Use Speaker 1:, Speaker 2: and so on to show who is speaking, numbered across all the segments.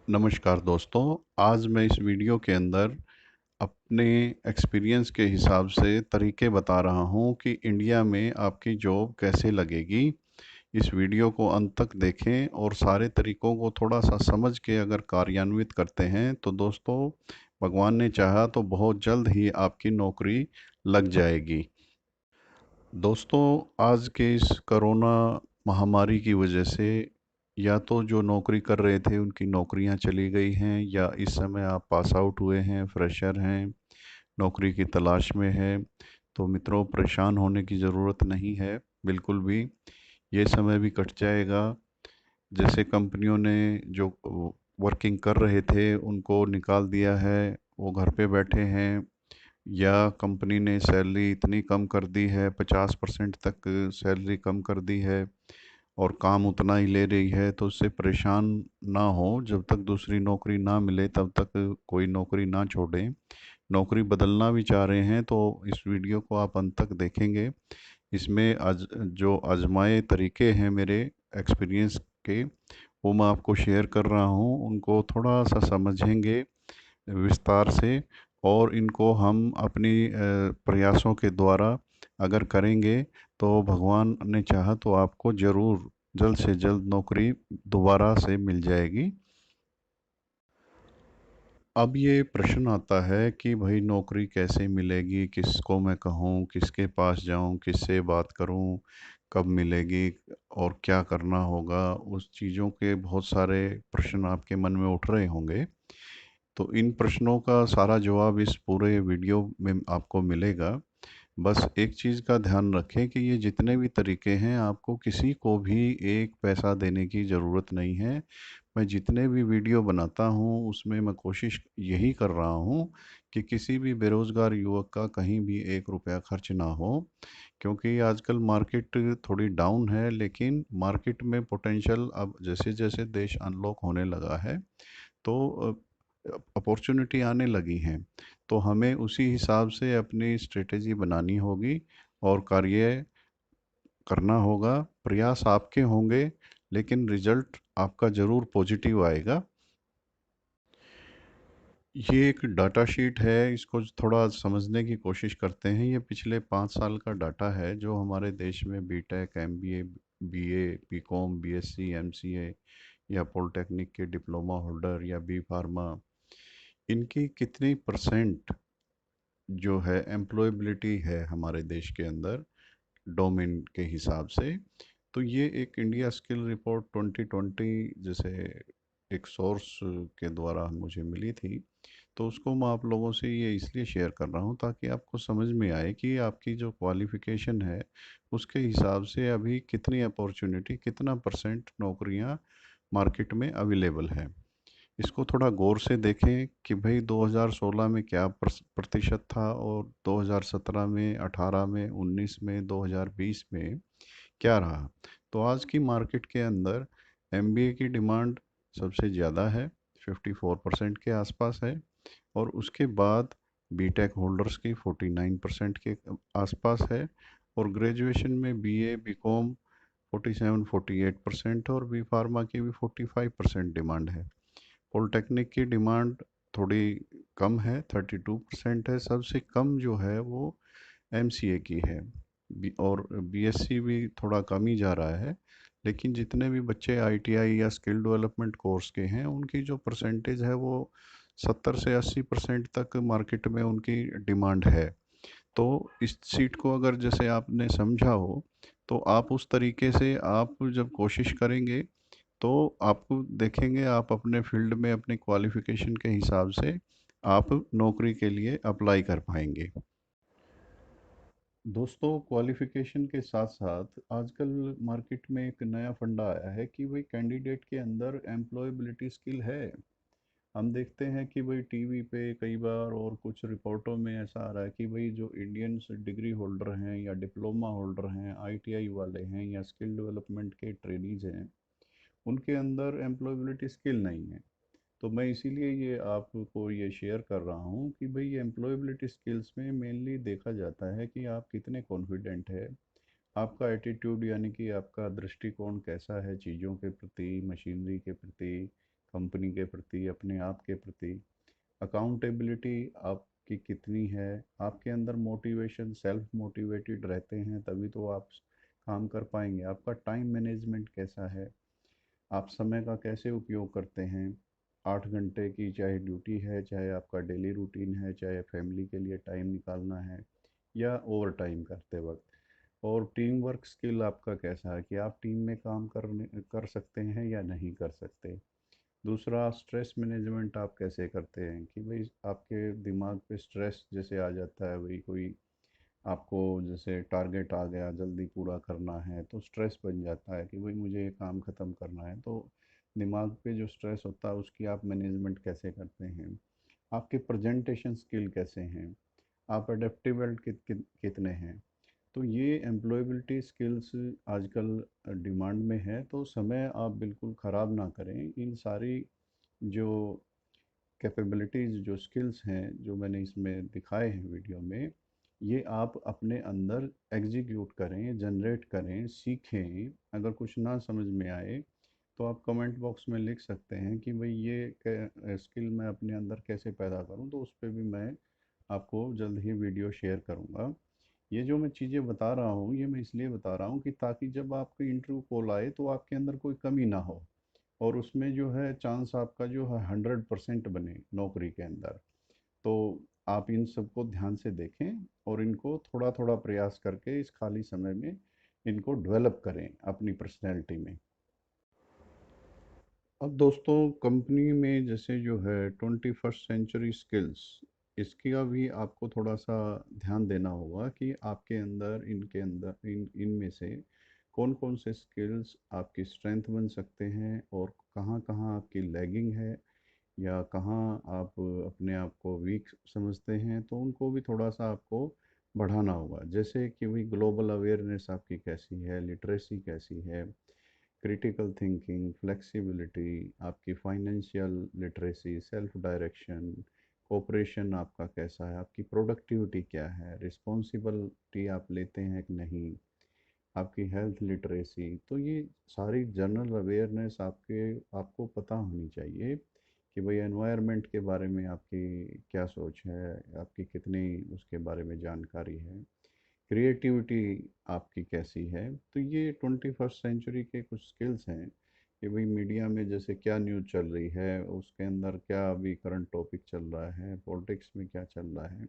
Speaker 1: नमस्कार दोस्तों, आज मैं इस वीडियो के अंदर अपने एक्सपीरियंस के हिसाब से तरीके बता रहा हूँ कि इंडिया में आपकी जॉब कैसे लगेगी। इस वीडियो को अंत तक देखें और सारे तरीकों को थोड़ा सा समझ के अगर कार्यान्वित करते हैं तो दोस्तों, भगवान ने चाहा तो बहुत जल्द ही आपकी नौकरी लग जाएगी। दोस्तों, आज के इस कोरोना महामारी की वजह से या तो जो नौकरी कर रहे थे उनकी नौकरियां चली गई हैं, या इस समय आप पास आउट हुए हैं, फ्रेशर हैं, नौकरी की तलाश में है। तो मित्रों, परेशान होने की ज़रूरत नहीं है बिल्कुल भी। ये समय भी कट जाएगा। जैसे कंपनियों ने जो वर्किंग कर रहे थे उनको निकाल दिया है, वो घर पे बैठे हैं, या कंपनी ने सैलरी इतनी कम कर दी है, 50% तक सैलरी कम कर दी है और काम उतना ही ले रही है, तो उससे परेशान ना हो। जब तक दूसरी नौकरी ना मिले तब तक कोई नौकरी ना छोड़ें। नौकरी बदलना भी चाह रहे हैं तो इस वीडियो को आप अंत तक देखेंगे। इसमें आज जो आजमाए तरीके हैं मेरे एक्सपीरियंस के, वो मैं आपको शेयर कर रहा हूँ। उनको थोड़ा सा समझेंगे विस्तार से, और इनको हम अपनी प्रयासों के द्वारा अगर करेंगे तो भगवान ने चाहा तो आपको ज़रूर जल्द से जल्द नौकरी दोबारा से मिल जाएगी। अब ये प्रश्न आता है कि भाई नौकरी कैसे मिलेगी, किसको मैं कहूँ, किसके पास जाऊँ, किससे बात करूँ, कब मिलेगी और क्या करना होगा। उस चीज़ों के बहुत सारे प्रश्न आपके मन में उठ रहे होंगे। तो इन प्रश्नों का सारा जवाब इस पूरे वीडियो में आपको मिलेगा। बस एक चीज़ का ध्यान रखें कि ये जितने भी तरीके हैं, आपको किसी को भी एक पैसा देने की ज़रूरत नहीं है। मैं जितने भी वीडियो बनाता हूँ उसमें मैं कोशिश यही कर रहा हूँ कि किसी भी बेरोज़गार युवक का कहीं भी एक रुपया खर्च ना हो। क्योंकि आजकल मार्केट थोड़ी डाउन है, लेकिन मार्केट में पोटेंशियल अब जैसे जैसे देश अनलॉक होने लगा है तो अपॉर्चुनिटी आने लगी हैं। तो हमें उसी हिसाब से अपनी स्ट्रेटेजी बनानी होगी और कार्य करना होगा। प्रयास आपके होंगे, लेकिन रिजल्ट आपका ज़रूर पॉजिटिव आएगा। ये एक डाटा शीट है, इसको थोड़ा समझने की कोशिश करते हैं। ये पिछले 5 साल का डाटा है जो हमारे देश में BTech, MBA, BA, BCom, BSc, MCA या पॉलिटेक्निक के डिप्लोमा होल्डर या बी फार्मा, इनकी कितनी परसेंट जो है एम्प्लॉयबिलिटी है हमारे देश के अंदर डोमेन के हिसाब से। तो ये एक इंडिया स्किल रिपोर्ट 2020 जैसे एक सोर्स के द्वारा मुझे मिली थी। तो उसको मैं आप लोगों से ये इसलिए शेयर कर रहा हूँ ताकि आपको समझ में आए कि आपकी जो क्वालिफ़िकेशन है उसके हिसाब से अभी कितनी अपॉर्चुनिटी, कितना परसेंट नौकरियाँ मार्केट में अवेलेबल है। इसको थोड़ा गौर से देखें कि भाई 2016 में क्या प्रतिशत था, और 2017 में, 18 में, 19 में, 2020 में क्या रहा। तो आज की मार्केट के अंदर एमबीए की डिमांड सबसे ज़्यादा है, 54% के आसपास है। और उसके बाद बीटेक होल्डर्स की 49% के आसपास है। और ग्रेजुएशन में बीए, बीकॉम 47-48%, और बी फार्मा की भी 45% डिमांड है। पॉलिटेक्निक की डिमांड थोड़ी कम है, 32% है। सबसे कम जो है वो एमसीए की है। और बीएससी भी थोड़ा कम ही जा रहा है। लेकिन जितने भी बच्चे आईटीआई या स्किल डेवलपमेंट कोर्स के हैं उनकी जो परसेंटेज है वो 70 से 80% तक मार्केट में उनकी डिमांड है। तो इस सीट को अगर जैसे आपने समझा हो, तो आप उस तरीके से आप जब कोशिश करेंगे तो आपको देखेंगे आप अपने फील्ड में अपने क्वालिफिकेशन के हिसाब से आप नौकरी के लिए अप्लाई कर पाएंगे। दोस्तों, क्वालिफिकेशन के साथ साथ आजकल मार्केट में एक नया फंडा आया है कि भाई कैंडिडेट के अंदर एम्प्लॉयबिलिटी स्किल है। हम देखते हैं कि भाई टीवी पे कई बार और कुछ रिपोर्टों में ऐसा आ रहा है कि भाई जो इंडियंस डिग्री होल्डर हैं या डिप्लोमा होल्डर हैं, आईटीआई वाले हैं या स्किल डेवलपमेंट के ट्रेनीज हैं, उनके अंदर एम्प्लॉयबिलिटी स्किल नहीं है। तो मैं इसीलिए ये आपको ये शेयर कर रहा हूँ कि भाई ये एम्प्लॉयबिलिटी स्किल्स में मेनली देखा जाता है कि आप कितने कॉन्फिडेंट है, आपका एटीट्यूड यानी कि आपका दृष्टिकोण कैसा है चीज़ों के प्रति, मशीनरी के प्रति, कंपनी के प्रति, अपने आप के प्रति। अकाउंटेबिलिटी आपकी कितनी है, आपके अंदर मोटिवेशन, सेल्फ मोटिवेटेड रहते हैं तभी तो आप काम कर पाएंगे। आपका टाइम मैनेजमेंट कैसा है, आप समय का कैसे उपयोग करते हैं। 8 घंटे की चाहे ड्यूटी है, चाहे आपका डेली रूटीन है, चाहे फैमिली के लिए टाइम निकालना है या ओवर टाइम करते वक्त। और टीम वर्क स्किल आपका कैसा है कि आप टीम में काम कर सकते हैं या नहीं कर सकते। दूसरा, स्ट्रेस मैनेजमेंट आप कैसे करते हैं कि भाई आपके दिमाग पे स्ट्रेस जैसे आ जाता है, भाई कोई आपको जैसे टारगेट आ गया, जल्दी पूरा करना है तो स्ट्रेस बन जाता है कि भाई मुझे ये काम ख़त्म करना है। तो दिमाग पे जो स्ट्रेस होता है उसकी आप मैनेजमेंट कैसे करते हैं। आपके प्रेजेंटेशन स्किल कैसे हैं, आप अडेप्टेबल कितने हैं। तो ये एम्प्लॉयबिलिटी स्किल्स आजकल डिमांड में है। तो समय आप बिल्कुल ख़राब ना करें। इन सारी जो कैपेबिलिटीज़, जो स्किल्स हैं जो मैंने इसमें दिखाए हैं वीडियो में, ये आप अपने अंदर एग्जीक्यूट करें, जनरेट करें, सीखें। अगर कुछ ना समझ में आए तो आप कमेंट बॉक्स में लिख सकते हैं कि भाई ये स्किल मैं अपने अंदर कैसे पैदा करूं। तो उस पर भी मैं आपको जल्द ही वीडियो शेयर करूंगा। ये जो मैं चीज़ें बता रहा हूँ, ये मैं इसलिए बता रहा हूँ कि ताकि जब आपको इंटरव्यू कॉल आए तो आपके अंदर कोई कमी ना हो, और उसमें जो है चांस आपका जो है 100% बने नौकरी के अंदर। तो आप इन सबको ध्यान से देखें और इनको थोड़ा थोड़ा प्रयास करके इस खाली समय में इनको डेवलप करें अपनी पर्सनैलिटी में। अब दोस्तों, कंपनी में जैसे जो है 21st सेंचुरी स्किल्स, इसका भी आपको थोड़ा सा ध्यान देना होगा कि आपके अंदर, इनके अंदर, इनमें से कौन कौन से स्किल्स आपकी स्ट्रेंथ बन सकते हैं और कहाँ कहाँ आपकी लैगिंग है या कहाँ आप अपने आप को वीक समझते हैं। तो उनको भी थोड़ा सा आपको बढ़ाना होगा। जैसे कि भाई ग्लोबल अवेयरनेस आपकी कैसी है, लिटरेसी कैसी है, क्रिटिकल थिंकिंग, फ्लेक्सिबिलिटी, आपकी financial literacy, self direction, cooperation आपका कैसा है, आपकी प्रोडक्टिविटी क्या है, रिस्पॉन्सिबिलिटी आप लेते हैं कि नहीं, आपकी हेल्थ लिटरेसी। तो ये सारी जनरल अवेयरनेस आपको पता होनी चाहिए कि भाई एनवायरनमेंट के बारे में आपकी क्या सोच है, आपकी कितनी उसके बारे में जानकारी है, क्रिएटिविटी आपकी कैसी है। तो ये 21st सेंचुरी के कुछ स्किल्स हैं कि भाई मीडिया में जैसे क्या न्यूज़ चल रही है, उसके अंदर क्या अभी करंट टॉपिक चल रहा है, पॉलिटिक्स में क्या चल रहा है।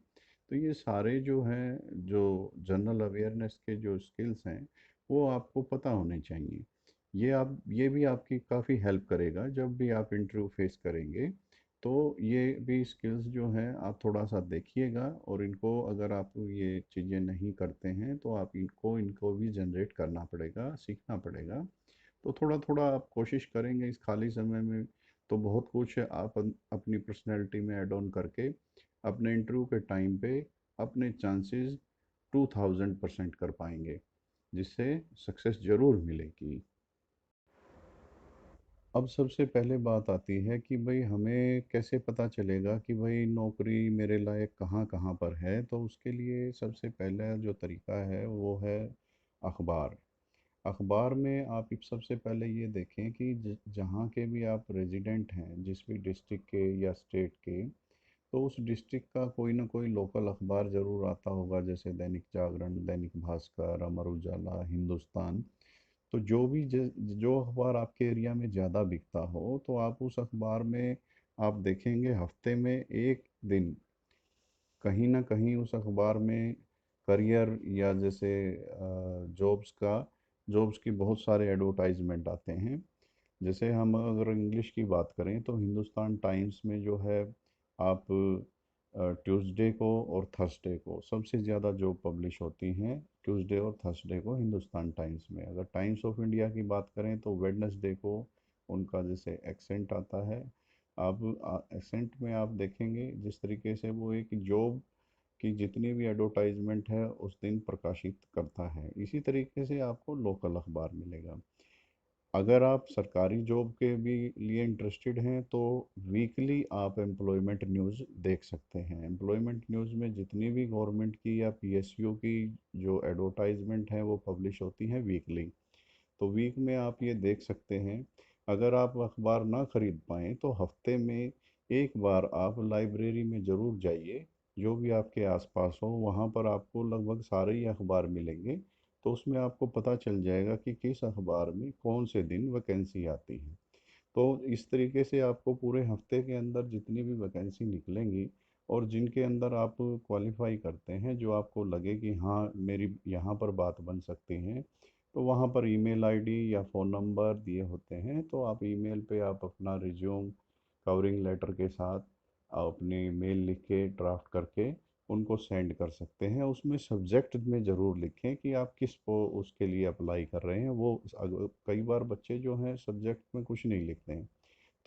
Speaker 1: तो ये सारे जो हैं, जो जनरल अवेयरनेस के जो स्किल्स हैं, वो आपको पता होने चाहिए। ये भी आपकी काफ़ी हेल्प करेगा जब भी आप इंटरव्यू फेस करेंगे। तो ये भी स्किल्स जो हैं आप थोड़ा सा देखिएगा, और इनको अगर आप ये चीज़ें नहीं करते हैं तो आप इनको भी जनरेट करना पड़ेगा, सीखना पड़ेगा। तो थोड़ा थोड़ा आप कोशिश करेंगे इस खाली समय में तो बहुत कुछ आप अपनी पर्सनैलिटी में ऐड ऑन करके अपने इंटरव्यू के टाइम पे अपने चांसेस 2000% कर पाएंगे, जिससे सक्सेस ज़रूर मिलेगी। अब सबसे पहले बात आती है कि भाई हमें कैसे पता चलेगा कि भाई नौकरी मेरे लायक कहाँ कहाँ पर है। तो उसके लिए सबसे पहला जो तरीका है वो है अखबार। अखबार में आप सबसे पहले ये देखें कि जहाँ के भी आप रेजिडेंट हैं, जिस भी डिस्ट्रिक्ट के या स्टेट के, तो उस डिस्ट्रिक्ट का कोई ना कोई लोकल अखबार ज़रूर आता होगा। जैसे दैनिक जागरण, दैनिक भास्कर, अमर उजाला, हिंदुस्तान। तो जो अखबार आपके एरिया में ज़्यादा बिकता हो तो आप उस अखबार में आप देखेंगे हफ्ते में एक दिन कहीं ना कहीं उस अखबार में करियर या जैसे जॉब्स की बहुत सारे एडवर्टाइजमेंट आते हैं। जैसे हम अगर इंग्लिश की बात करें तो हिंदुस्तान टाइम्स में जो है आप ट्यूसडे को और थर्सडे को सबसे ज़्यादा जॉब पब्लिश होती हैं। ट्यूसडे और थर्सडे को हिंदुस्तान टाइम्स में। अगर टाइम्स ऑफ इंडिया की बात करें तो वेडनेसडे को उनका जैसे एक्सेंट आता है। आप एक्सेंट में आप देखेंगे जिस तरीके से वो एक जॉब की जितनी भी एडवर्टाइजमेंट है उस दिन प्रकाशित करता है, इसी तरीके से आपको लोकल अखबार मिलेगा। अगर आप सरकारी जॉब के भी लिए इंटरेस्टेड हैं तो वीकली आप एम्प्लॉयमेंट न्यूज़ देख सकते हैं। एम्प्लॉयमेंट न्यूज़ में जितनी भी गवर्नमेंट की या पीएसयू की जो एडवर्टाइजमेंट है वो पब्लिश होती हैं वीकली। तो वीक में आप ये देख सकते हैं। अगर आप अखबार ना खरीद पाएँ तो हफ्ते में एक बार आप लाइब्रेरी में ज़रूर जाइए, जो भी आपके आसपास हो, वहाँ पर आपको लगभग सारे ही अखबार मिलेंगे। तो उसमें आपको पता चल जाएगा कि किस अखबार में कौन से दिन वैकेंसी आती है। तो इस तरीके से आपको पूरे हफ्ते के अंदर जितनी भी वैकेंसी निकलेंगी और जिनके अंदर आप क्वालिफाई करते हैं, जो आपको लगे कि हाँ मेरी यहाँ पर बात बन सकती है, तो वहाँ पर ईमेल आईडी या फ़ोन नंबर दिए होते हैं। तो आप ईमेल पे आप अपना रिज्यूम कवरिंग लेटर के साथ अपनी मेल लिख के ड्राफ्ट करके उनको सेंड कर सकते हैं। उसमें सब्जेक्ट में ज़रूर लिखें कि आप किस को उसके लिए अप्लाई कर रहे हैं। वो कई बार बच्चे जो हैं सब्जेक्ट में कुछ नहीं लिखते हैं,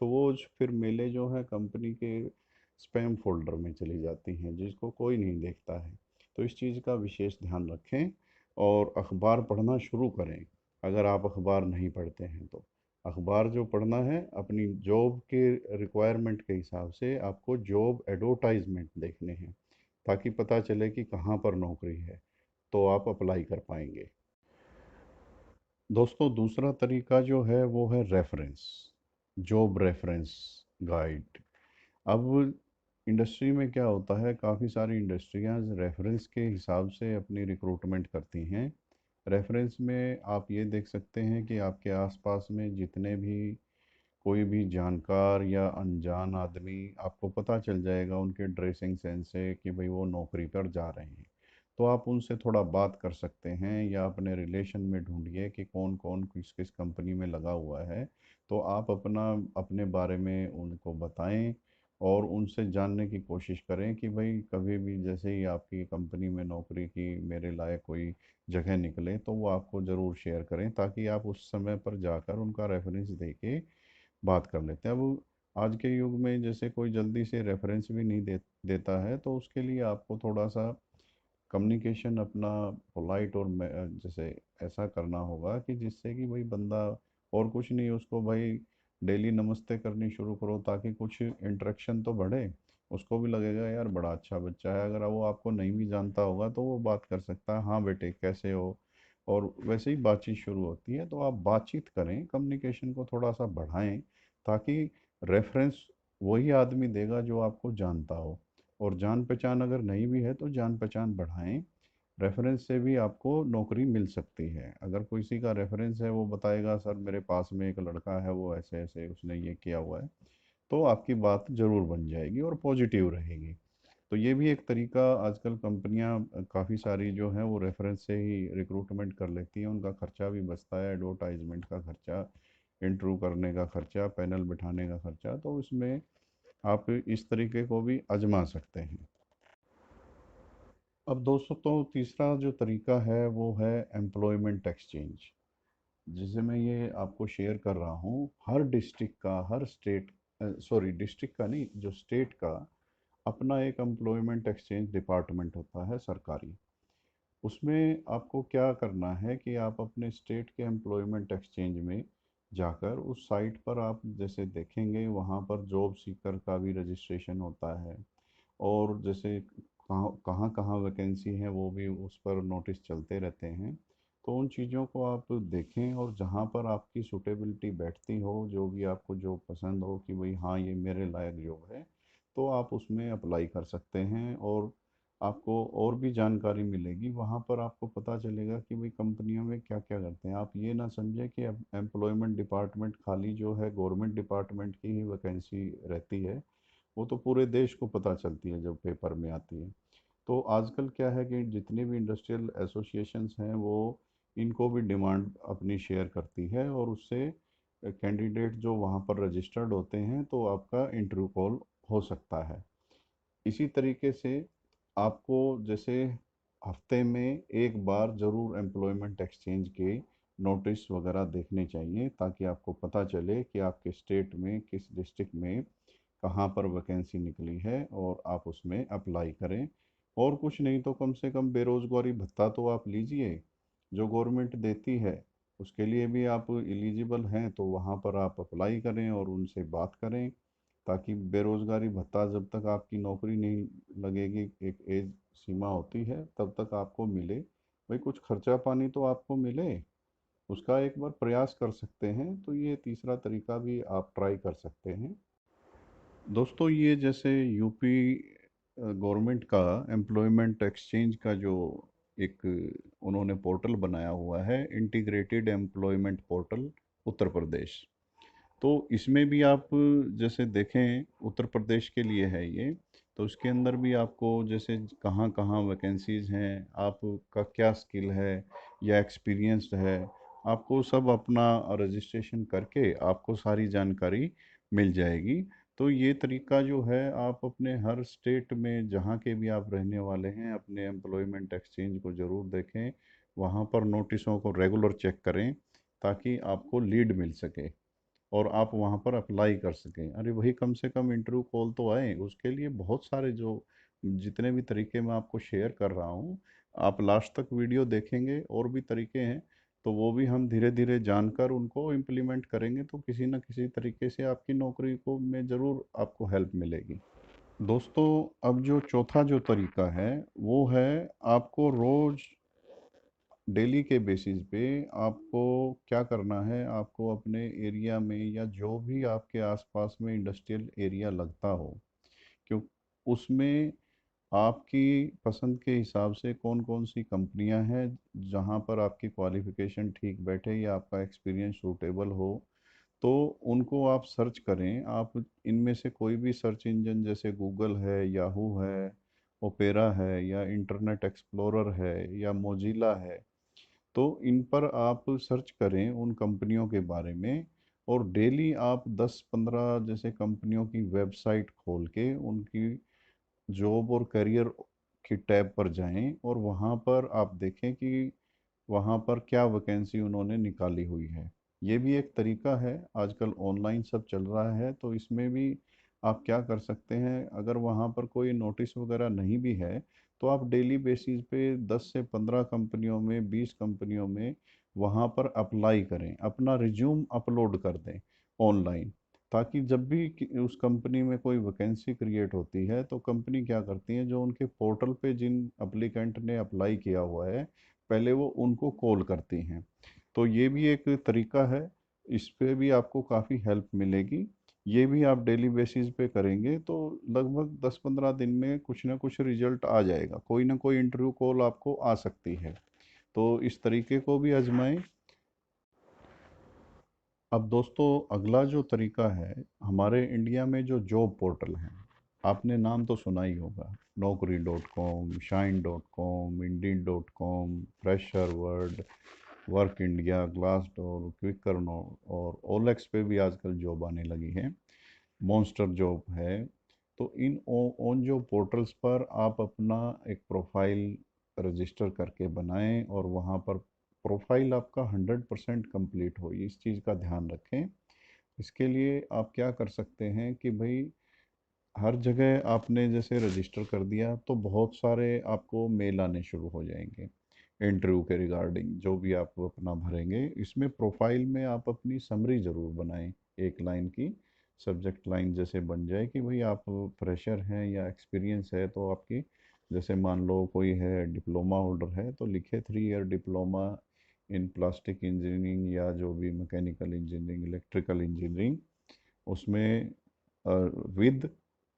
Speaker 1: तो वो फिर मेलें जो हैं कंपनी के स्पैम फ़ोल्डर में चली जाती हैं, जिसको कोई नहीं देखता है। तो इस चीज़ का विशेष ध्यान रखें और अखबार पढ़ना शुरू करें, अगर आप अखबार नहीं पढ़ते हैं तो। अखबार जो पढ़ना है अपनी जॉब के रिक्वायरमेंट के हिसाब से आपको जॉब एडवर्टाइजमेंट देखने हैं, ताकि पता चले कि कहाँ पर नौकरी है, तो आप अप्लाई कर पाएंगे। दोस्तों, दूसरा तरीका जो है वो है रेफरेंस, जॉब रेफरेंस गाइड। अब इंडस्ट्री में क्या होता है, काफ़ी सारी इंडस्ट्रियां रेफरेंस के हिसाब से अपनी रिक्रूटमेंट करती हैं। रेफरेंस में आप ये देख सकते हैं कि आपके आसपास में जितने भी कोई भी जानकार या अनजान आदमी, आपको पता चल जाएगा उनके ड्रेसिंग सेंस से कि भाई वो नौकरी पर जा रहे हैं। तो आप उनसे थोड़ा बात कर सकते हैं या अपने रिलेशन में ढूंढिए कि कौन कौन किस किस कंपनी में लगा हुआ है। तो आप अपना अपने बारे में उनको बताएं और उनसे जानने की कोशिश करें कि भाई कभी भी जैसे ही आपकी कंपनी में नौकरी की मेरे लायक कोई जगह निकले तो वो आपको ज़रूर शेयर करें, ताकि आप उस समय पर जाकर उनका रेफरेंस दे के बात कर लेते हैं। अब आज के युग में जैसे कोई जल्दी से रेफरेंस भी नहीं देता है, तो उसके लिए आपको थोड़ा सा कम्युनिकेशन अपना पोलाइट और जैसे ऐसा करना होगा कि जिससे कि भाई बंदा, और कुछ नहीं, उसको भाई डेली नमस्ते करनी शुरू करो, ताकि कुछ इंटरेक्शन तो बढ़े। उसको भी लगेगा यार बड़ा अच्छा बच्चा है। अगर वो आपको नहीं भी जानता होगा तो वो बात कर सकता है, हाँ बेटे कैसे हो, और वैसे ही बातचीत शुरू होती है। तो आप बातचीत करें, कम्युनिकेशन को थोड़ा सा बढ़ाएं, ताकि रेफरेंस वही आदमी देगा जो आपको जानता हो। और जान पहचान अगर नहीं भी है तो जान पहचान बढ़ाएं। रेफरेंस से भी आपको नौकरी मिल सकती है। अगर किसी का रेफरेंस है, वो बताएगा सर मेरे पास में एक लड़का है, वो ऐसे ऐसे उसने ये किया हुआ है, तो आपकी बात ज़रूर बन जाएगी और पॉजिटिव रहेगी। तो ये भी एक तरीका, आजकल कंपनियां काफ़ी सारी जो हैं वो रेफरेंस से ही रिक्रूटमेंट कर लेती हैं। उनका खर्चा भी बचता है, एडवर्टाइजमेंट का खर्चा, इंटरव्यू करने का खर्चा, पैनल बिठाने का खर्चा। तो इसमें आप इस तरीके को भी आजमा सकते हैं। अब दोस्तों, तो तीसरा जो तरीका है वो है एम्प्लॉयमेंट एक्सचेंज, जिसे मैं ये आपको शेयर कर रहा हूँ। हर डिस्ट्रिक्ट का, हर स्टेट, सॉरी डिस्ट्रिक्ट का नहीं, जो स्टेट का अपना एक एम्प्लॉयमेंट एक्सचेंज डिपार्टमेंट होता है सरकारी। उसमें आपको क्या करना है कि आप अपने स्टेट के एम्प्लॉयमेंट एक्सचेंज में जाकर उस साइट पर आप जैसे देखेंगे, वहाँ पर जॉब सीकर का भी रजिस्ट्रेशन होता है, और जैसे कहाँ कहाँ कहाँ वैकेंसी है वो भी उस पर नोटिस चलते रहते हैं। तो उन चीज़ों को आप देखें, और जहाँ पर आपकी सूटेबिलिटी बैठती हो, जो भी आपको जॉब पसंद हो कि भाई हाँ ये मेरे लायक जॉब है, तो आप उसमें अप्लाई कर सकते हैं। और आपको और भी जानकारी मिलेगी वहाँ पर। आपको पता चलेगा कि भाई कंपनियों में क्या क्या करते हैं। आप ये ना समझें कि एम्प्लॉयमेंट डिपार्टमेंट खाली जो है गवर्नमेंट डिपार्टमेंट की ही वैकेंसी रहती है। वो तो पूरे देश को पता चलती है जब पेपर में आती है। तो आजकल क्या है कि जितनी भी इंडस्ट्रियल एसोसिएशंस हैं वो इनको भी डिमांड अपनी शेयर करती है, और उससे कैंडिडेट जो वहाँ पर रजिस्टर्ड होते हैं तो आपका इंटरव्यू कॉल हो सकता है। इसी तरीके से आपको जैसे हफ्ते में एक बार ज़रूर एम्प्लॉयमेंट एक्सचेंज के नोटिस वगैरह देखने चाहिए, ताकि आपको पता चले कि आपके स्टेट में किस डिस्ट्रिक्ट में कहाँ पर वैकेंसी निकली है और आप उसमें अप्लाई करें। और कुछ नहीं तो कम से कम बेरोज़गारी भत्ता तो आप लीजिए, जो गवर्नमेंट देती है। उसके लिए भी आप एलिजिबल हैं तो वहाँ पर आप अप्लाई करें और उनसे बात करें, ताकि बेरोज़गारी भत्ता जब तक आपकी नौकरी नहीं लगेगी, एक एज सीमा होती है, तब तक आपको मिले। भाई कुछ खर्चा पानी तो आपको मिले। उसका एक बार प्रयास कर सकते हैं। तो ये तीसरा तरीका भी आप ट्राई कर सकते हैं। दोस्तों, ये जैसे यूपी गवर्नमेंट का एम्प्लॉयमेंट एक्सचेंज का जो एक उन्होंने पोर्टल बनाया हुआ है, integrated employment portal Uttar Pradesh. तो इसमें भी आप जैसे देखें, उत्तर प्रदेश के लिए है ये। तो उसके अंदर भी आपको जैसे कहाँ कहाँ वैकेंसीज हैं, आपका क्या स्किल है या एक्सपीरियंस्ड है, आपको सब अपना रजिस्ट्रेशन करके आपको सारी जानकारी मिल जाएगी। तो ये तरीका जो है, आप अपने हर स्टेट में जहाँ के भी आप रहने वाले हैं, अपने एम्प्लॉयमेंट एक्सचेंज को ज़रूर देखें। वहाँ पर नोटिसों को रेगुलर चेक करें ताकि आपको लीड मिल सके और आप वहाँ पर अप्लाई कर सकें। अरे वही कम से कम इंटरव्यू कॉल तो आए, उसके लिए बहुत सारे जो जितने भी तरीके मैं आपको शेयर कर रहा हूँ, आप लास्ट तक वीडियो देखेंगे और भी तरीके हैं। तो वो भी हम धीरे धीरे जानकर उनको इम्प्लीमेंट करेंगे तो किसी न किसी तरीके से आपकी नौकरी को में ज़रूर आपको हेल्प मिलेगी। दोस्तों, अब जो चौथा जो तरीका है वो है, आपको रोज़ डेली के बेसिस पे आपको क्या करना है, आपको अपने एरिया में या जो भी आपके आसपास में इंडस्ट्रियल एरिया लगता हो, क्यों उसमें आपकी पसंद के हिसाब से कौन कौन सी कंपनियां हैं जहां पर आपकी क्वालिफिकेशन ठीक बैठे या आपका एक्सपीरियंस सूटेबल हो, तो उनको आप सर्च करें। आप इनमें से कोई भी सर्च इंजन जैसे गूगल है, याहू है, ओपेरा है, या इंटरनेट एक्सप्लोरर है, या मोजिला है, तो इन पर आप सर्च करें उन कंपनियों के बारे में। और डेली आप 10-15 जैसे कंपनियों की वेबसाइट खोल के उनकी जॉब और करियर की टैब पर जाएं और वहाँ पर आप देखें कि वहाँ पर क्या वैकेंसी उन्होंने निकाली हुई है। ये भी एक तरीका है, आजकल ऑनलाइन सब चल रहा है। तो इसमें भी आप क्या कर सकते हैं, अगर वहाँ पर कोई नोटिस वगैरह नहीं भी है तो आप डेली बेसिस पे 10 से 15 कंपनियों में, 20 कंपनियों में वहाँ पर अप्लाई करें, अपना रिज्यूम अपलोड कर दें ऑनलाइन। ताकि जब भी उस कंपनी में कोई वैकेंसी क्रिएट होती है तो कंपनी क्या करती है, जो उनके पोर्टल पे जिन अप्लीकेंट ने अप्लाई किया हुआ है, पहले वो उनको कॉल करती हैं। तो ये भी एक तरीका है, इस पे भी आपको काफ़ी हेल्प मिलेगी। ये भी आप डेली बेसिस पे करेंगे तो लगभग 10-15 दिन में कुछ ना कुछ रिजल्ट आ जाएगा, कोई ना कोई इंटरव्यू कॉल आपको आ सकती है। तो इस तरीके को भी आजमाएं। अब दोस्तों, अगला जो तरीका है, हमारे इंडिया में जो जॉब पोर्टल हैं, आपने नाम तो सुना ही होगा, Naukri.com, Shine.com, Indeed.com, fresher world, work India, Glassdoor, Quikr और ओलेक्स पे भी आजकल जॉब आने लगी है, मॉन्स्टर जॉब है। तो इन ऑन जो पोर्टल्स पर आप अपना एक प्रोफाइल रजिस्टर करके बनाएं और वहाँ पर प्रोफाइल आपका 100% कंप्लीट हो, इस चीज़ का ध्यान रखें। इसके लिए आप क्या कर सकते हैं कि भाई, हर जगह आपने जैसे रजिस्टर कर दिया तो बहुत सारे आपको मेल आने शुरू हो जाएंगे इंटरव्यू के रिगार्डिंग, जो भी आप अपना भरेंगे। इसमें प्रोफाइल में आप अपनी समरी ज़रूर बनाएं, एक लाइन की सब्जेक्ट लाइन जैसे बन जाए कि भाई आप फ्रेशर हैं या एक्सपीरियंस है। तो आपकी जैसे मान लो कोई है डिप्लोमा होल्डर है तो लिखे 3 year diploma in plastic engineering या जो भी मैकेनिकल इंजीनियरिंग, इलेक्ट्रिकल इंजीनियरिंग, उसमें विद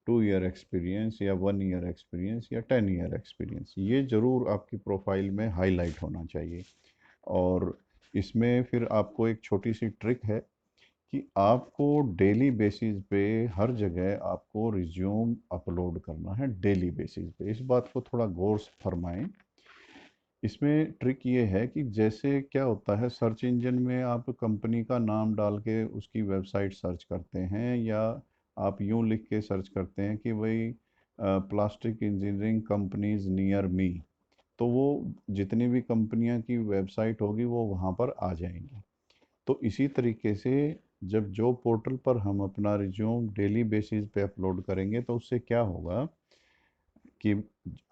Speaker 1: 2 ईयर एक्सपीरियंस या 1 ईयर एक्सपीरियंस या 10 ईयर एक्सपीरियंस, ये ज़रूर आपकी प्रोफाइल में हाईलाइट होना चाहिए। और इसमें फिर आपको एक छोटी सी ट्रिक है कि आपको डेली बेसिस पे हर जगह आपको रिज्यूम अपलोड करना है डेली बेसिस पे। इस बात को थोड़ा गौर से फरमाएं। इसमें ट्रिक ये है कि जैसे क्या होता है, सर्च इंजन में आप कंपनी का नाम डाल के उसकी वेबसाइट सर्च करते हैं, या आप यूं लिख के सर्च करते हैं कि भाई plastic engineering companies near me, तो वो जितनी भी कंपनियां की वेबसाइट होगी वो वहाँ पर आ जाएंगी। तो इसी तरीके से जब जॉब पोर्टल पर हम अपना रिज्यूम डेली बेसिस पे अपलोड करेंगे तो उससे क्या होगा कि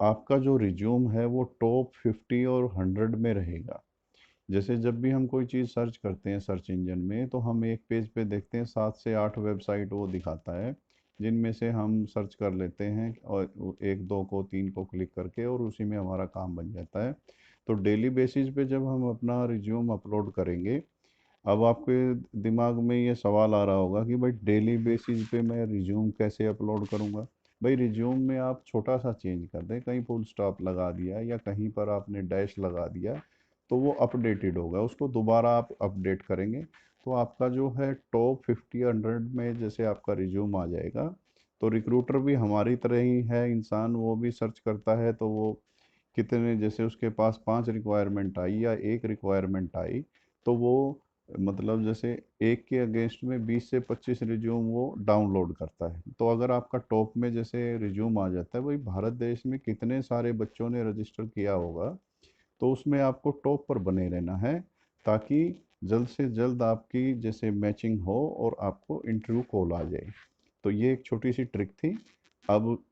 Speaker 1: आपका जो रिज्यूम है वो टॉप 50 और 100 में रहेगा। जैसे जब भी हम कोई चीज़ सर्च करते हैं सर्च इंजन में तो हम एक पेज पे देखते हैं 7 से 8 वेबसाइट वो दिखाता है, जिनमें से हम सर्च कर लेते हैं और एक दो को तीन को क्लिक करके और उसी में हमारा काम बन जाता है। तो डेली बेसिस पे जब हम अपना रिज्यूम अपलोड करेंगे, अब आपके दिमाग में ये सवाल आ रहा होगा कि भाई डेली बेसिस पे मैं रिज्यूम कैसे अपलोड करूँगा। भाई रिज्यूम में आप छोटा सा चेंज कर दें, कहीं फुल स्टॉप लगा दिया या कहीं पर आपने डैश लगा दिया, तो वो अपडेटेड होगा। उसको दोबारा आप अपडेट करेंगे तो आपका जो है टॉप 50 100 में जैसे आपका रिज्यूम आ जाएगा। तो रिक्रूटर भी हमारी तरह ही है इंसान, वो भी सर्च करता है, तो वो कितने, जैसे उसके पास 5 रिक्वायरमेंट आई या एक रिक्वायरमेंट आई, तो वो मतलब जैसे एक के अगेंस्ट में 20 से 25 रिज्यूम वो डाउनलोड करता है। तो अगर आपका टॉप में जैसे रिज्यूम आ जाता है, भाई भारत देश में कितने सारे बच्चों ने रजिस्टर किया होगा, तो उसमें आपको टॉप पर बने रहना है, ताकि जल्द से जल्द आपकी जैसे मैचिंग हो और आपको इंटरव्यू कॉल आ जाए। तो ये एक छोटी सी ट्रिक थी। अब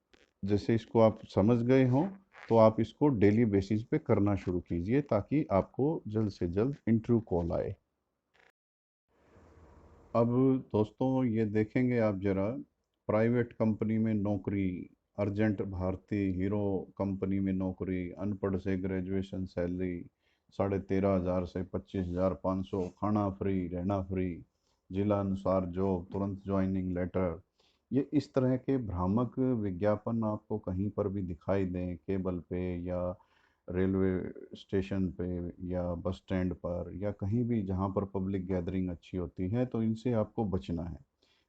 Speaker 1: जैसे इसको आप समझ गए हों, तो आप इसको डेली बेसिस पे करना शुरू कीजिए ताकि आपको जल्द से जल्द इंटरव्यू कॉल आए। अब दोस्तों ये देखेंगे आप ज़रा, प्राइवेट कंपनी में नौकरी, अर्जेंट भारतीय हीरो कंपनी में नौकरी, अनपढ़ से ग्रेजुएशन सैलरी 13,500 से 25,500, खाना फ्री रहना फ्री, जिला अनुसार जॉब, तुरंत ज्वाइनिंग लेटर। ये इस तरह के भ्रामक विज्ञापन आपको कहीं पर भी दिखाई दें, केबल पे या रेलवे स्टेशन पे या बस स्टैंड पर या कहीं भी जहाँ पर पब्लिक गैदरिंग अच्छी होती है, तो इनसे आपको बचना है।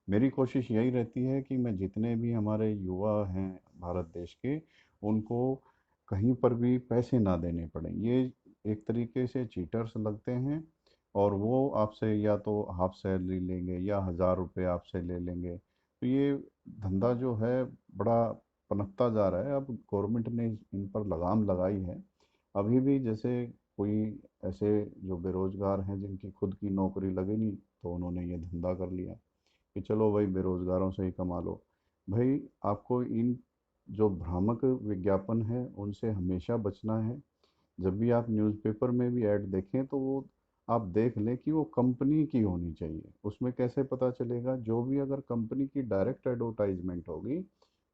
Speaker 1: मेरी कोशिश यही रहती है कि मैं जितने भी हमारे युवा हैं भारत देश के, उनको कहीं पर भी पैसे ना देने पड़े। ये एक तरीके से चीटर्स लगते हैं, और वो आपसे या तो हाफ सैलरी लेंगे या 1,000 रुपये आपसे ले लेंगे। तो ये धंधा जो है बड़ा पनपता जा रहा है। अब गवर्नमेंट ने इन पर लगाम लगाई है। अभी भी जैसे कोई ऐसे जो बेरोजगार हैं जिनकी खुद की नौकरी लगी नहीं, तो उन्होंने ये धंधा कर लिया कि चलो भाई बेरोजगारों से ही कमा लो। भाई आपको इन जो भ्रामक विज्ञापन है उनसे हमेशा बचना है। जब भी आप न्यूज़पेपर में भी ऐड देखें, तो वो आप देख लें कि वो कंपनी की होनी चाहिए। उसमें कैसे पता चलेगा, जो भी अगर कंपनी की डायरेक्ट एडवर्टाइजमेंट होगी,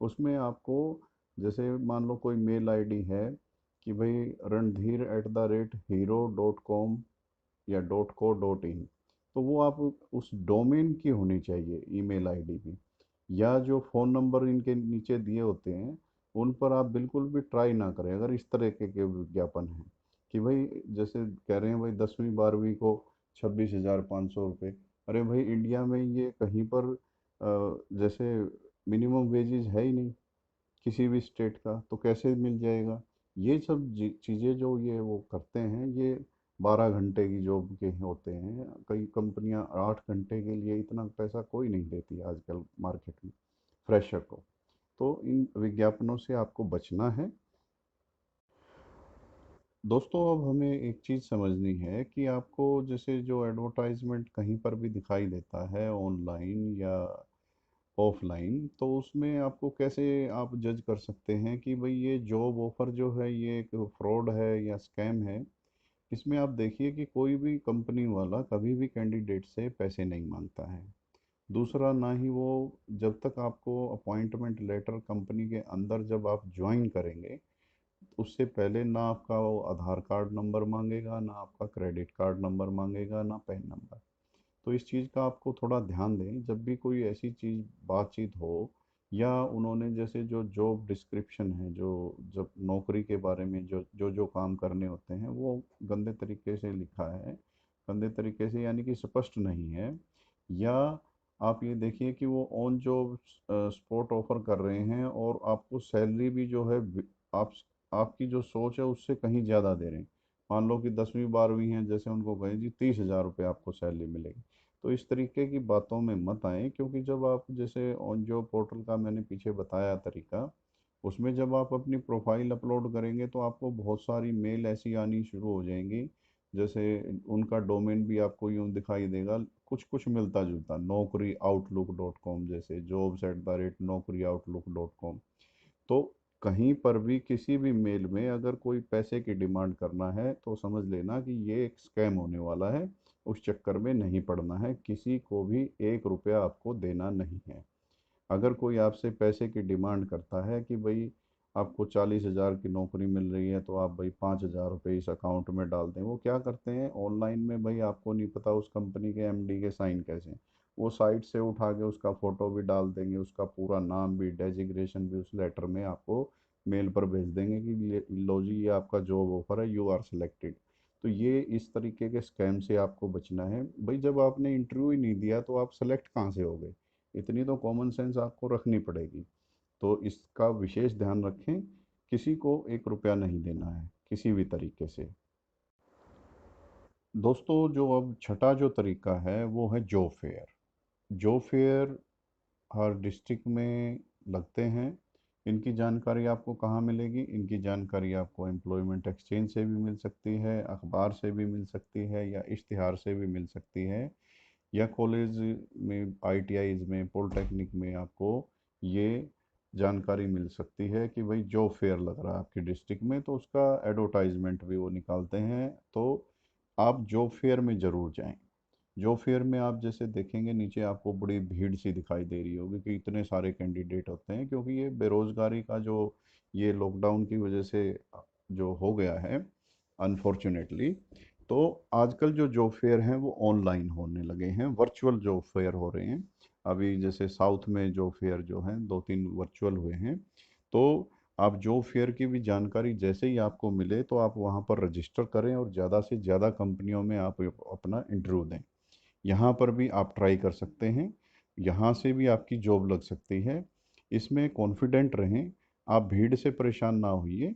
Speaker 1: उसमें आपको जैसे मान लो कोई मेल आईडी है कि भाई रणधीर@हीरो.com या .co.in, तो वो आप उस डोमेन की होनी चाहिए ईमेल आईडी भी। या जो फ़ोन नंबर इनके नीचे दिए होते हैं, उन पर आप बिल्कुल भी ट्राई ना करें अगर इस तरह के विज्ञापन हैं कि भाई जैसे कह रहे हैं भाई 10वीं 12वीं को 26,500 रुपये। अरे भाई इंडिया में ये कहीं पर जैसे मिनिमम वेजेस है ही नहीं किसी भी स्टेट का, तो कैसे मिल जाएगा। ये सब चीज़ें जो ये वो करते हैं, ये 12 घंटे की जॉब के होते हैं। कई कंपनियां 8 घंटे के लिए इतना पैसा कोई नहीं देती आजकल मार्केट में फ्रेशर को। तो इन विज्ञापनों से आपको बचना है। दोस्तों अब हमें एक चीज़ समझनी है कि आपको जैसे जो एडवर्टाइजमेंट कहीं पर भी दिखाई देता है ऑनलाइन या ऑफलाइन, तो उसमें आपको कैसे आप जज कर सकते हैं कि भाई ये जॉब ऑफर जो है ये एक फ्रॉड है या स्कैम है। इसमें आप देखिए कि कोई भी कंपनी वाला कभी भी कैंडिडेट से पैसे नहीं मांगता है। दूसरा, ना ही वो, जब तक आपको अपॉइंटमेंट लेटर कंपनी के अंदर जब आप ज्वाइन करेंगे, उससे पहले ना आपका वो आधार कार्ड नंबर मांगेगा, ना आपका क्रेडिट कार्ड नंबर मांगेगा, ना पैन नंबर। तो इस चीज़ का आपको थोड़ा ध्यान दें जब भी कोई ऐसी चीज़ बातचीत हो, या उन्होंने जैसे जो जॉब डिस्क्रिप्शन है, जो जब नौकरी के बारे में जो जो जो काम करने होते हैं, वो गंदे तरीके से लिखा है, गंदे तरीके से यानी कि स्पष्ट नहीं है। या आप ये देखिए कि वो ऑन जॉब स्पॉट ऑफर कर रहे हैं और आपको सैलरी भी जो है आप आपकी जो सोच है उससे कहीं ज़्यादा दे रहे हैं। मान लो कि 10वीं 12वीं है, जैसे उनको कहें जी 30,000 रुपये आपको सैलरी मिलेगी। तो इस तरीके की बातों में मत आएँ, क्योंकि जब आप जैसे ऑन जॉब पोर्टल का मैंने पीछे बताया तरीका, उसमें जब आप अपनी प्रोफाइल अपलोड करेंगे तो आपको बहुत सारी मेल ऐसी आनी शुरू हो जाएंगी। जैसे उनका डोमेन भी आपको यूँ दिखाई देगा, कुछ कुछ मिलता जुलता, naukriOutlook.com, जैसे jobs@naukriOutlook.com। तो कहीं पर भी किसी भी मेल में अगर कोई पैसे की डिमांड करना है, तो समझ लेना कि ये एक स्कैम होने वाला है। उस चक्कर में नहीं पड़ना है, किसी को भी 1 रुपया आपको देना नहीं है। अगर कोई आपसे पैसे की डिमांड करता है कि भाई आपको 40,000 की नौकरी मिल रही है तो आप भाई 5,000 रुपये इस अकाउंट में डाल दें। वो क्या करते हैं ऑनलाइन में, भाई आपको नहीं पता उस कंपनी के एमडी के साइन कैसे हैं, वो साइट से उठा के उसका फ़ोटो भी डाल देंगे, उसका पूरा नाम भी, डेजिग्नेशन भी उस लेटर में आपको मेल पर भेज देंगे कि लो जी ये आपका जॉब ऑफर है, यू आर सिलेक्टेड। तो ये इस तरीके के स्कैम से आपको बचना है। भाई जब आपने इंटरव्यू ही नहीं दिया तो आप सेलेक्ट कहाँ से हो गए? इतनी तो कॉमन सेंस आपको रखनी पड़ेगी। तो इसका विशेष ध्यान रखें, किसी को 1 रुपया नहीं देना है किसी भी तरीके से। दोस्तों जो अब छठा जो तरीका है वो है जॉब फेयर। जॉब फेयर हर डिस्ट्रिक्ट में लगते हैं। इनकी जानकारी आपको कहाँ मिलेगी? इनकी जानकारी आपको एम्प्लॉयमेंट एक्सचेंज से भी मिल सकती है, अखबार से भी मिल सकती है, या इश्तिहार से भी मिल सकती है, या कॉलेज में, आईटीआईज में, पॉलिटेक्निक में आपको ये जानकारी मिल सकती है कि भाई जॉब फेयर लग रहा है आपकी डिस्ट्रिक्ट में, तो उसका एडवर्टाइजमेंट भी वो निकालते हैं। तो आप जॉब फेयर में ज़रूर जाएं। जॉब फेयर में आप जैसे देखेंगे नीचे आपको बड़ी भीड़ सी दिखाई दे रही होगी कि इतने सारे कैंडिडेट होते हैं, क्योंकि ये बेरोज़गारी का जो ये लॉकडाउन की वजह से जो हो गया है अनफॉर्चुनेटली, तो आजकल जो जॉब फेयर हैं वो ऑनलाइन होने लगे हैं, वर्चुअल जॉब फेयर हो रहे हैं। अभी जैसे साउथ में जॉब फेयर जो हैं 2-3 वर्चुअल हुए हैं। तो आप जॉब फेयर की भी जानकारी जैसे ही आपको मिले तो आप वहाँ पर रजिस्टर करें और ज़्यादा से ज़्यादा कंपनियों में आप अपना इंटरव्यू दें। यहाँ पर भी आप ट्राई कर सकते हैं, यहाँ से भी आपकी जॉब लग सकती है। इसमें कॉन्फिडेंट रहें, आप भीड़ से परेशान ना होइए।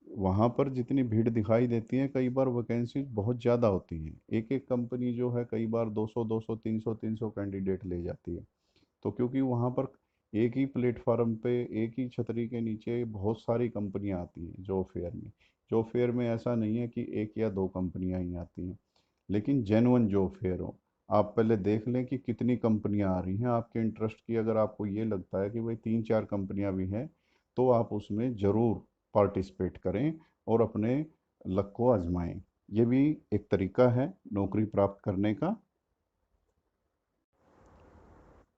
Speaker 1: वहाँ पर जितनी भीड़ दिखाई देती है कई बार वैकेंसी बहुत ज़्यादा होती हैं, एक एक कंपनी जो है कई बार 200 200 300 300 कैंडिडेट ले जाती है। तो क्योंकि वहाँ पर एक ही प्लेटफार्म पे, एक ही छतरी के नीचे बहुत सारी कंपनियाँ आती हैं जॉब फेयर में। जॉब फेयर में ऐसा नहीं है कि एक या दो कंपनियाँ ही आती हैं, लेकिन जेन्युइन जॉब फेयर हो। आप पहले देख लें कि कितनी कंपनियां आ रही हैं आपके इंटरेस्ट की। अगर आपको ये लगता है कि भाई 3-4 कंपनियां भी हैं तो आप उसमें ज़रूर पार्टिसिपेट करें और अपने लक को आजमाएं। ये भी एक तरीका है नौकरी प्राप्त करने का।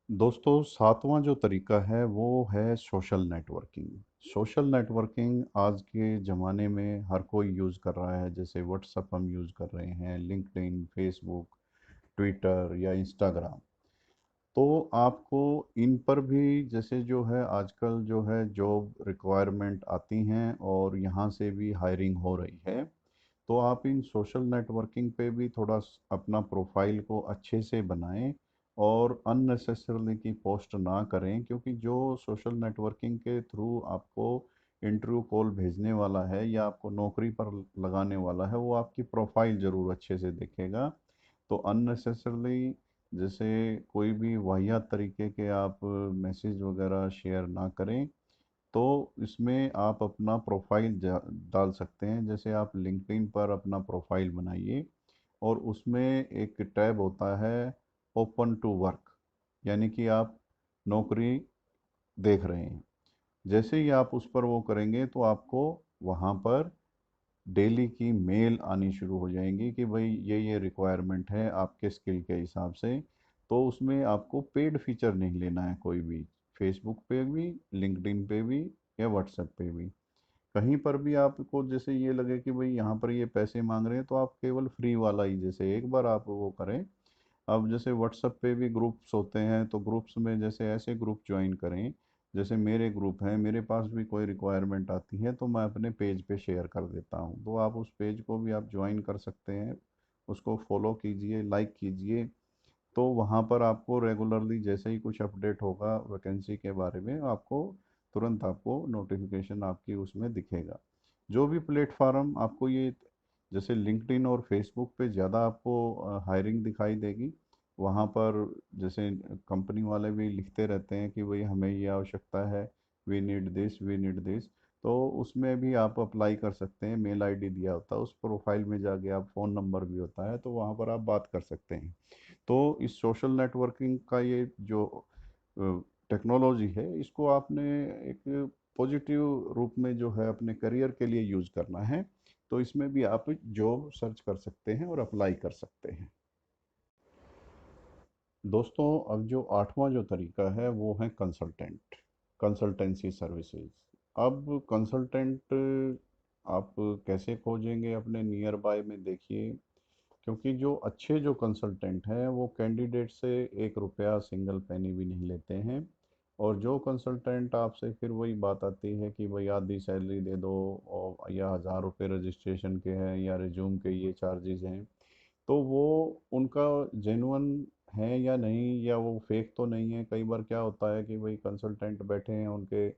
Speaker 1: दोस्तों सातवां जो तरीका है वो है सोशल नेटवर्किंग। सोशल नेटवर्किंग आज के ज़माने में हर कोई यूज़ कर रहा है। जैसे व्हाट्सअप हम यूज़ कर रहे हैं, लिंक्डइन, फेसबुक, ट्विटर या इंस्टाग्राम। तो आपको इन पर भी जैसे जो है आजकल जो है जॉब रिक्वायरमेंट आती हैं और यहाँ से भी हायरिंग हो रही है। तो आप इन सोशल नेटवर्किंग पे भी थोड़ा अपना प्रोफाइल को अच्छे से बनाएं और अननेसेसरली की पोस्ट ना करें, क्योंकि जो सोशल नेटवर्किंग के थ्रू आपको इंटरव्यू कॉल भेजने वाला है या आपको नौकरी पर लगाने वाला है वो आपकी प्रोफाइल ज़रूर अच्छे से देखेगा। तो अननेसेसरली जैसे कोई भी वाहियात तरीके के आप मैसेज वगैरह शेयर ना करें। तो इसमें आप अपना प्रोफाइल डाल सकते हैं। जैसे आप लिंक्डइन पर अपना प्रोफाइल बनाइए और उसमें एक टैब होता है ओपन टू वर्क, यानी कि आप नौकरी देख रहे हैं। जैसे ही आप उस पर वो करेंगे तो आपको वहाँ पर डेली की मेल आनी शुरू हो जाएंगी कि भाई ये रिक्वायरमेंट है आपके स्किल के हिसाब से। तो उसमें आपको पेड फीचर नहीं लेना है कोई भी, फेसबुक पे भी, लिंक्डइन पे भी, या व्हाट्सएप पे भी। कहीं पर भी आपको जैसे ये लगे कि भाई यहाँ पर ये पैसे मांग रहे हैं तो आप केवल फ्री वाला ही, जैसे एक बार आप वो करें। अब जैसे व्हाट्सएप पे भी ग्रुप्स होते हैं तो ग्रुप्स में जैसे ऐसे ग्रुप ज्वाइन करें। जैसे मेरे ग्रुप हैं, मेरे पास भी कोई रिक्वायरमेंट आती है तो मैं अपने पेज पे शेयर कर देता हूँ, तो आप उस पेज को भी आप ज्वाइन कर सकते हैं। उसको फॉलो कीजिए, लाइक कीजिए। तो वहाँ पर आपको रेगुलरली जैसे ही कुछ अपडेट होगा वैकेंसी के बारे में आपको तुरंत आपको नोटिफिकेशन आपकी उसमें दिखेगा। जो भी प्लेटफार्म आपको ये, जैसे लिंक्डइन और फेसबुक पे ज़्यादा आपको हायरिंग दिखाई देगी। वहाँ पर जैसे कंपनी वाले भी लिखते रहते हैं कि भाई हमें ये आवश्यकता है, we need this, we need this. तो उसमें भी आप अप्लाई कर सकते हैं। मेल आईडी दिया होता है, उस प्रोफाइल में जाके आप, फ़ोन नंबर भी होता है तो वहाँ पर आप बात कर सकते हैं। तो इस सोशल नेटवर्किंग का ये जो टेक्नोलॉजी है इसको आपने एक पॉजिटिव रूप में जो है अपने करियर के लिए यूज़ करना है। तो इसमें भी आप जॉब सर्च कर सकते हैं और अप्लाई कर सकते हैं। दोस्तों अब जो आठवां जो तरीका है वो है कंसल्टेंट, कंसल्टेंसी सर्विसेज। अब कंसल्टेंट आप कैसे खोजेंगे अपने नियर बाय में, देखिए, क्योंकि जो अच्छे जो कंसल्टेंट हैं वो कैंडिडेट से 1 रुपया सिंगल पेनी भी नहीं लेते हैं। और जो कंसल्टेंट आपसे फिर वही बात आती है कि भाई आधी सैलरी दे दो, और या 1000 रुपये रजिस्ट्रेशन के हैं या रिज्यूम के ये चार्जेस हैं, तो वो उनका जेन्युइन है या नहीं, या वो फेक तो नहीं है। कई बार क्या होता है कि भाई कंसल्टेंट बैठे हैं, उनके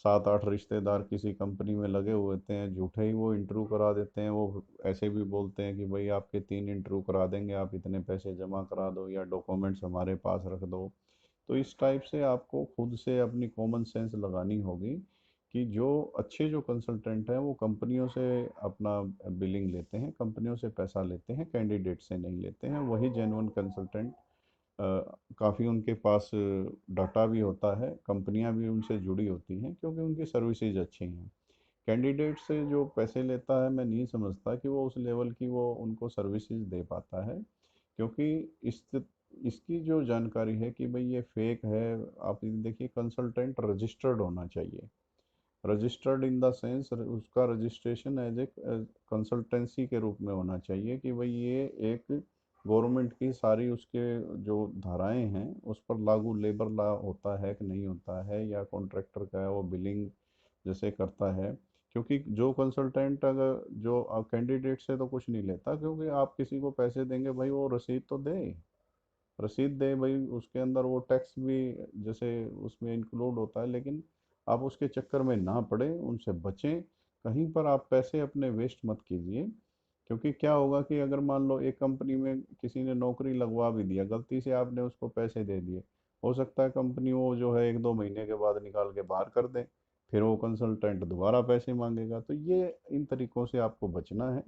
Speaker 1: 7-8 रिश्तेदार किसी कंपनी में लगे हुए होते हैं, झूठे ही वो इंटरव्यू करा देते हैं। वो ऐसे भी बोलते हैं कि भाई आपके 3 इंटरव्यू करा देंगे, आप इतने पैसे जमा करा दो या डॉक्यूमेंट्स हमारे पास रख दो। तो इस टाइप से आपको खुद से अपनी कॉमन सेंस लगानी होगी कि जो अच्छे जो कंसल्टेंट हैं वो कंपनियों से अपना बिलिंग लेते हैं, कंपनियों से पैसा लेते हैं, कैंडिडेट से नहीं लेते हैं। वही जेन्युइन कंसल्टेंट, काफ़ी उनके पास डाटा भी होता है, कंपनियां भी उनसे जुड़ी होती हैं क्योंकि उनकी सर्विसेज अच्छी हैं। कैंडिडेट से जो पैसे लेता है, मैं नहीं समझता कि वो उस लेवल की वो उनको सर्विसेज दे पाता है, क्योंकि इस इसकी जो जानकारी है कि भाई ये फेक है। आप ये देखिए, कंसल्टेंट रजिस्टर्ड होना चाहिए। रजिस्टर्ड इन द सेंस उसका रजिस्ट्रेशन एज ए कंसल्टेंसी के रूप में होना चाहिए कि भाई ये एक गवर्नमेंट की सारी उसके जो धाराएं हैं उस पर लागू, लेबर लॉ होता है कि नहीं होता है, या कॉन्ट्रैक्टर का है वो बिलिंग जैसे करता है। क्योंकि जो कंसल्टेंट अगर जो कैंडिडेट से तो कुछ नहीं लेता, क्योंकि आप किसी को पैसे देंगे भाई वो रसीद तो दे, रसीद दे भाई, उसके अंदर वो टैक्स भी जैसे उसमें इंक्लूड होता है। लेकिन आप उसके चक्कर में ना पड़े, उनसे बचें। कहीं पर आप पैसे अपने वेस्ट मत कीजिए, क्योंकि क्या होगा कि अगर मान लो एक कंपनी में किसी ने नौकरी लगवा भी दिया, गलती से आपने उसको पैसे दे दिए, हो सकता है कंपनी वो जो है 1-2 महीने के बाद निकाल के बाहर कर दे, फिर वो कंसल्टेंट दोबारा पैसे मांगेगा। तो ये इन तरीकों से आपको बचना है।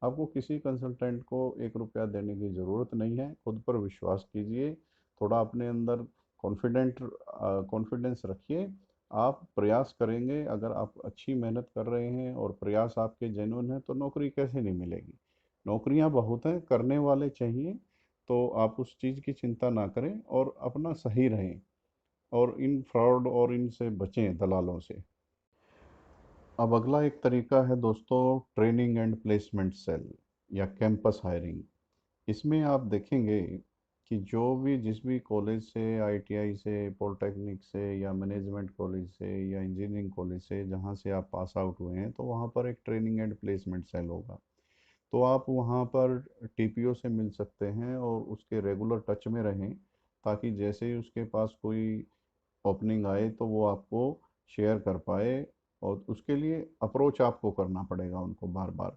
Speaker 1: आपको किसी कंसल्टेंट को 1 रुपया देने की ज़रूरत नहीं है। खुद पर विश्वास कीजिए, थोड़ा अपने अंदर कॉन्फिडेंस रखिए। आप प्रयास करेंगे, अगर आप अच्छी मेहनत कर रहे हैं और प्रयास आपके जेन्युइन हैं, तो नौकरी कैसे नहीं मिलेगी। नौकरियां बहुत हैं, करने वाले चाहिए। तो आप उस चीज़ की चिंता ना करें और अपना सही रहें, और इन फ्रॉड और इनसे बचें, दलालों से। अब अगला एक तरीका है दोस्तों, ट्रेनिंग एंड प्लेसमेंट सेल या कैंपस हायरिंग। इसमें आप देखेंगे कि जो भी जिस भी कॉलेज से, आईटीआई से, पॉलिटेक्निक से, या मैनेजमेंट कॉलेज से, या इंजीनियरिंग कॉलेज से, जहाँ से आप पास आउट हुए हैं, तो वहाँ पर एक ट्रेनिंग एंड प्लेसमेंट सेल होगा। तो आप वहाँ पर टीपीओ से मिल सकते हैं और उसके रेगुलर टच में रहें, ताकि जैसे ही उसके पास कोई ओपनिंग आए तो वो आपको शेयर कर पाए। और उसके लिए अप्रोच आपको करना पड़ेगा उनको बार बार।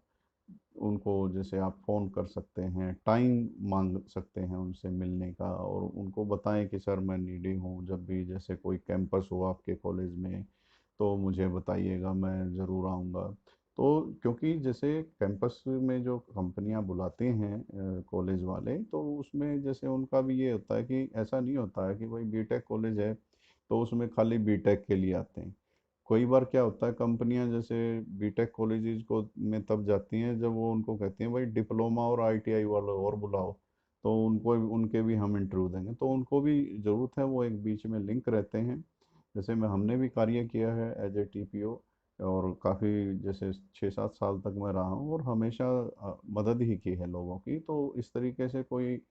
Speaker 1: उनको जैसे आप फ़ोन कर सकते हैं, टाइम मांग सकते हैं उनसे मिलने का, और उनको बताएं कि सर मैं नीडी हूँ, जब भी जैसे कोई कैंपस हो आपके कॉलेज में तो मुझे बताइएगा, मैं ज़रूर आऊँगा। तो क्योंकि जैसे कैंपस में जो कंपनियां बुलाती हैं कॉलेज वाले, तो उसमें जैसे उनका भी ये होता है कि ऐसा नहीं होता है कि भाई बीटेक कॉलेज है तो उसमें खाली बीटेक के लिए आते हैं। कई बार क्या होता है, कंपनियां जैसे बीटेक कॉलेजेस को में तब जाती हैं जब वो उनको कहती हैं भाई डिप्लोमा और आईटीआई वालों और बुलाओ, तो उनको उनके भी हम इंटरव्यू देंगे। तो उनको भी ज़रूरत है, वो एक बीच में लिंक रहते हैं। जैसे मैं हमने भी कार्य किया है एज ए टीपीओ, और काफ़ी जैसे 6-7 साल तक मैं रहा हूँ, और हमेशा मदद ही की है लोगों की। तो इस तरीके से कोई,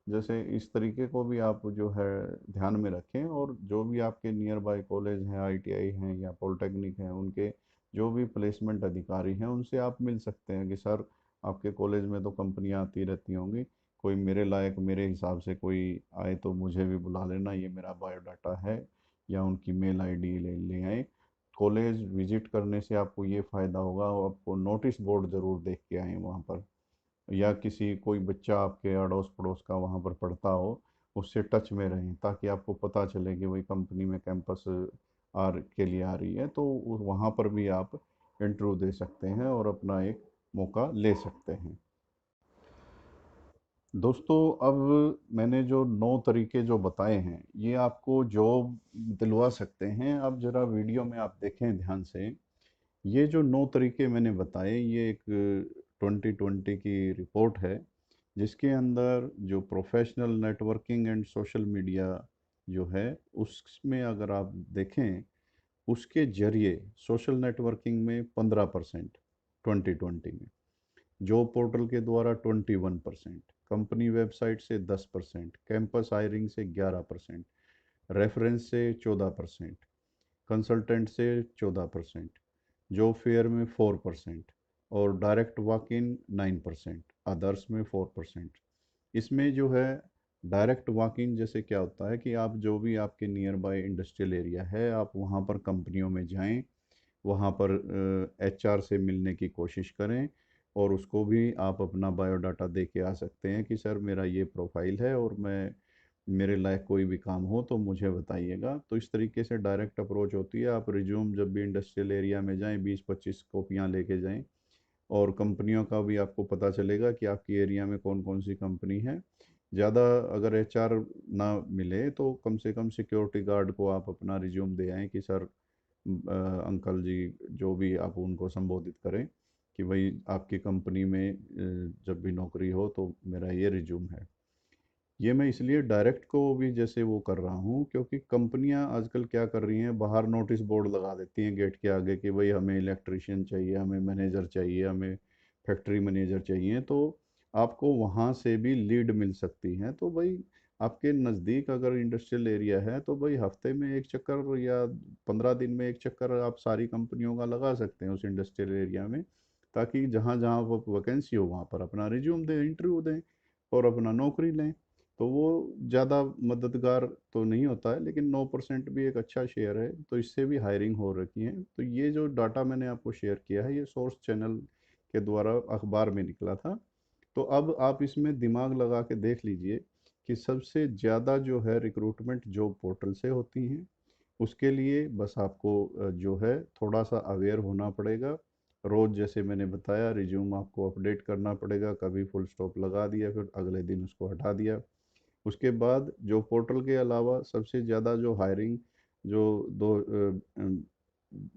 Speaker 1: जैसे इस तरीके को भी आप जो है ध्यान में रखें, और जो भी आपके नियर बाय कॉलेज हैं, आईटीआई हैं या पॉलिटेक्निक हैं, उनके जो भी प्लेसमेंट अधिकारी हैं उनसे आप मिल सकते हैं कि सर आपके कॉलेज में तो कंपनियां आती रहती होंगी, कोई मेरे लायक मेरे हिसाब से कोई आए तो मुझे भी बुला लेना, ये मेरा बायोडाटा है, या उनकी मेल आईडी ले ले आए। कॉलेज विजिट करने से आपको ये फ़ायदा होगा, आपको नोटिस बोर्ड ज़रूर देख के आए वहाँ पर, या किसी कोई बच्चा आपके अड़ोस पड़ोस का वहाँ पर पढ़ता हो, उससे टच में रहें, ताकि आपको पता चले कि वही कंपनी में कैंपस आर के लिए आ रही है, तो वहाँ पर भी आप इंटरव्यू दे सकते हैं और अपना एक मौका ले सकते हैं। दोस्तों, अब मैंने जो 9 तरीके जो बताए हैं ये आपको जॉब दिलवा सकते हैं। अब ज़रा वीडियो में आप देखें ध्यान से। ये जो 9 तरीके मैंने बताए, ये एक 2020 की रिपोर्ट है, जिसके अंदर जो professional networking and social media जो है, उसमें अगर आप देखें उसके जरिए सोशल नेटवर्किंग में 15% 2020 में, जॉब पोर्टल के द्वारा 21%, कंपनी वेबसाइट से 10%, कैंपस हायरिंग से 11%, रेफरेंस से 14%, कंसल्टेंट से 14%, जॉब फेयर में 4% और डायरेक्ट वॉक इन 9%, अदर्स में 4%। इसमें जो है डायरेक्ट वॉक इन जैसे क्या होता है कि आप जो भी आपके नियर बाय इंडस्ट्रियल एरिया है आप वहाँ पर कंपनियों में जाएं, वहाँ पर एचआर से मिलने की कोशिश करें और उसको भी आप अपना बायोडाटा दे के आ सकते हैं कि सर मेरा ये प्रोफाइल है और मैं मेरे लायक कोई भी काम हो तो मुझे बताइएगा। तो इस तरीके से डायरेक्ट अप्रोच होती है। आप रिज्यूम जब भी इंडस्ट्रियल एरिया में जाएं 20-25 कॉपियाँ लेके जाएं और कंपनियों का भी आपको पता चलेगा कि आपकी एरिया में कौन कौन सी कंपनी है। ज़्यादा अगर एचआर ना मिले तो कम से कम सिक्योरिटी गार्ड को आप अपना रिज्यूम दे आएँ कि सर अंकल जी, जो भी आप उनको संबोधित करें कि भाई आपकी कंपनी में जब भी नौकरी हो तो मेरा ये रिज्यूम है। ये मैं इसलिए डायरेक्ट को भी जैसे वो कर रहा हूँ क्योंकि कंपनियां आजकल क्या कर रही हैं, बाहर नोटिस बोर्ड लगा देती हैं गेट के आगे कि भाई हमें इलेक्ट्रिशियन चाहिए, हमें मैनेजर चाहिए, हमें फैक्ट्री मैनेजर चाहिए। तो आपको वहाँ से भी लीड मिल सकती है। तो भाई आपके नज़दीक अगर इंडस्ट्रियल एरिया है तो भाई हफ्ते में एक चक्कर या 15 दिन में एक चक्कर आप सारी कंपनियों का लगा सकते हैं उस इंडस्ट्रियल एरिया में, ताकि जहाँ जहाँ वो वैकेंसी हो वहाँ पर अपना रिज्यूम दें, इंटरव्यू दें और अपना नौकरी लें। तो वो ज़्यादा मददगार तो नहीं होता है, लेकिन 9% भी एक अच्छा शेयर है, तो इससे भी हायरिंग हो रखी है। तो ये जो डाटा मैंने आपको शेयर किया है ये सोर्स चैनल के द्वारा अखबार में निकला था। तो अब आप इसमें दिमाग लगा के देख लीजिए कि सबसे ज़्यादा जो है रिक्रूटमेंट जॉब पोर्टल से होती हैं। उसके लिए बस आपको जो है थोड़ा सा अवेयर होना पड़ेगा। रोज़ जैसे मैंने बताया रिज्यूम आपको अपडेट करना पड़ेगा, कभी फुल स्टॉप लगा दिया फिर अगले दिन उसको हटा दिया। उसके बाद जो पोर्टल के अलावा सबसे ज़्यादा जो हायरिंग जो दो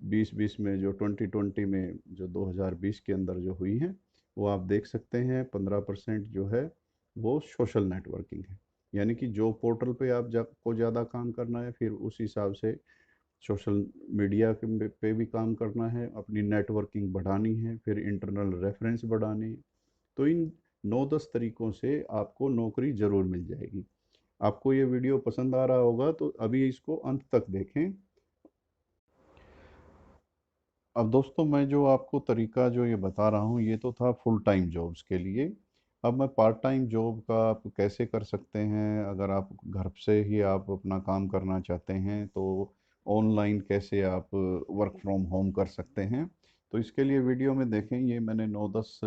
Speaker 1: 2020 में, जो 2020 में, जो 2020 के अंदर जो हुई हैं वो आप देख सकते हैं। 15% जो है वो सोशल नेटवर्किंग है, यानी कि जो पोर्टल पे आप को ज़्यादा काम करना है फिर उस हिसाब से सोशल मीडिया पे भी काम करना है, अपनी नेटवर्किंग बढ़ानी है, फिर इंटरनल रेफरेंस बढ़ाने हैं। तो इन 9-10 तरीकों से आपको नौकरी ज़रूर मिल जाएगी। आपको ये वीडियो पसंद आ रहा होगा तो अभी इसको अंत तक देखें। अब दोस्तों मैं जो आपको तरीका जो ये बता रहा हूँ ये तो था फुल टाइम जॉब्स के लिए। अब मैं पार्ट टाइम जॉब का आप कैसे कर सकते हैं, अगर आप घर से ही आप अपना काम करना चाहते हैं तो ऑनलाइन कैसे आप वर्क फ्रॉम होम कर सकते हैं। तो इसके लिए वीडियो में देखें, ये मैंने 9-10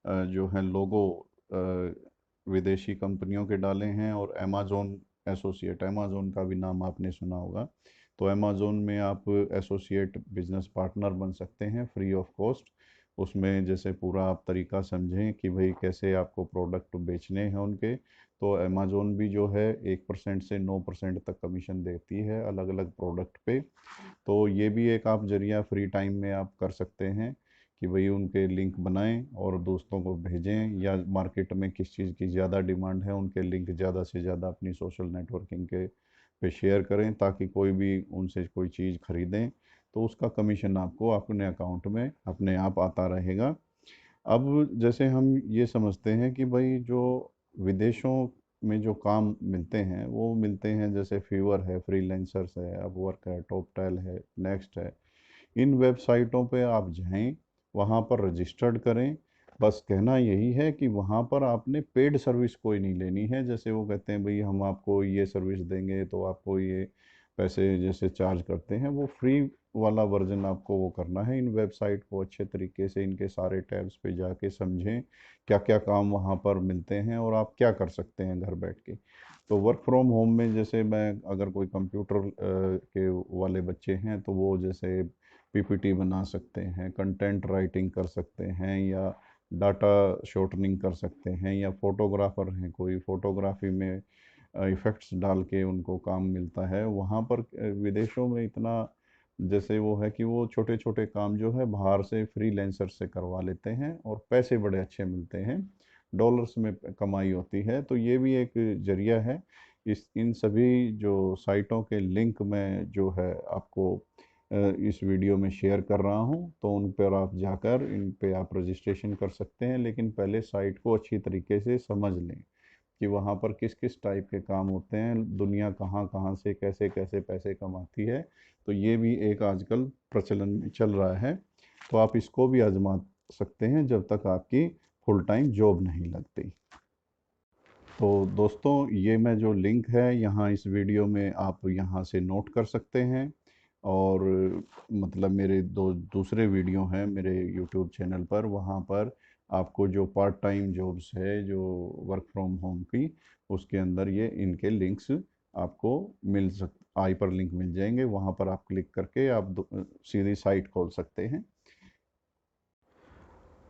Speaker 1: जो है लोगो विदेशी कंपनियों के डाले हैं और अमेज़ोन एसोसिएट, अमेज़ोन का भी नाम आपने सुना होगा। तो अमेज़ोन में आप एसोसिएट बिजनेस पार्टनर बन सकते हैं फ्री ऑफ कॉस्ट। उसमें जैसे पूरा आप तरीका समझें कि भाई कैसे आपको प्रोडक्ट बेचने हैं उनके। तो अमेज़ोन भी जो है 1% से 9% तक कमीशन देती है अलग अलग प्रोडक्ट पे। तो ये भी एक आप जरिया फ्री टाइम में आप कर सकते हैं कि भाई उनके लिंक बनाएं और दोस्तों को भेजें, या मार्केट में किस चीज़ की ज़्यादा डिमांड है उनके लिंक ज़्यादा से ज़्यादा अपनी सोशल नेटवर्किंग के पे शेयर करें, ताकि कोई भी उनसे कोई चीज़ खरीदें तो उसका कमीशन आपको अपने अकाउंट में अपने आप आता रहेगा। अब जैसे हम ये समझते हैं कि भाई जो विदेशों में जो काम मिलते हैं वो मिलते हैं, जैसे फीवर है, फ्रीलांसर्स है, अपवर्क है, टॉपटेल है, नेक्स्ट है। इन वेबसाइटों पे आप जाएं, वहाँ पर रजिस्टर्ड करें। बस कहना यही है कि वहाँ पर आपने पेड सर्विस कोई नहीं लेनी है। जैसे वो कहते हैं भाई हम आपको ये सर्विस देंगे तो आपको ये पैसे जैसे चार्ज करते हैं, वो फ्री वाला वर्जन आपको वो करना है। इन वेबसाइट को अच्छे तरीके से इनके सारे टैब्स पे जाके समझें क्या क्या काम वहाँ पर मिलते हैं और आप क्या कर सकते हैं घर बैठ के। तो वर्क फ्रॉम होम में जैसे मैं, अगर कोई कंप्यूटर के वाले बच्चे हैं तो वो जैसे पीपीटी बना सकते हैं, कंटेंट राइटिंग कर सकते हैं, या डाटा शॉर्टनिंग कर सकते हैं, या फोटोग्राफर हैं कोई, फोटोग्राफी में इफ़ेक्ट्स डाल के उनको काम मिलता है वहाँ पर। विदेशों में इतना जैसे वो है कि वो छोटे छोटे काम जो है बाहर से फ्रीलांसर से करवा लेते हैं और पैसे बड़े अच्छे मिलते हैं, डॉलर्स में कमाई होती है। तो ये भी एक जरिया है। इस इन सभी जो साइटों के लिंक मैं जो है आपको इस वीडियो में शेयर कर रहा हूं, तो उन पर आप जाकर इन पे आप रजिस्ट्रेशन कर सकते हैं। लेकिन पहले साइट को अच्छी तरीके से समझ लें कि वहाँ पर किस किस टाइप के काम होते हैं, दुनिया कहाँ कहाँ से कैसे कैसे पैसे कमाती है। तो ये भी एक आजकल प्रचलन में चल रहा है, तो आप इसको भी आजमा सकते हैं जब तक आपकी फुल टाइम जॉब नहीं लगती। तो दोस्तों, ये मैं जो लिंक है यहाँ इस वीडियो में आप यहाँ से नोट कर सकते हैं। और मतलब मेरे दो दूसरे वीडियो हैं मेरे यूट्यूब चैनल पर, वहाँ पर आपको जो पार्ट टाइम जॉब्स है जो वर्क फ्रॉम होम की, उसके अंदर ये इनके लिंक्स आपको मिल सक हाइपर लिंक मिल जाएंगे। वहाँ पर आप क्लिक करके आप सीधी साइट खोल सकते हैं।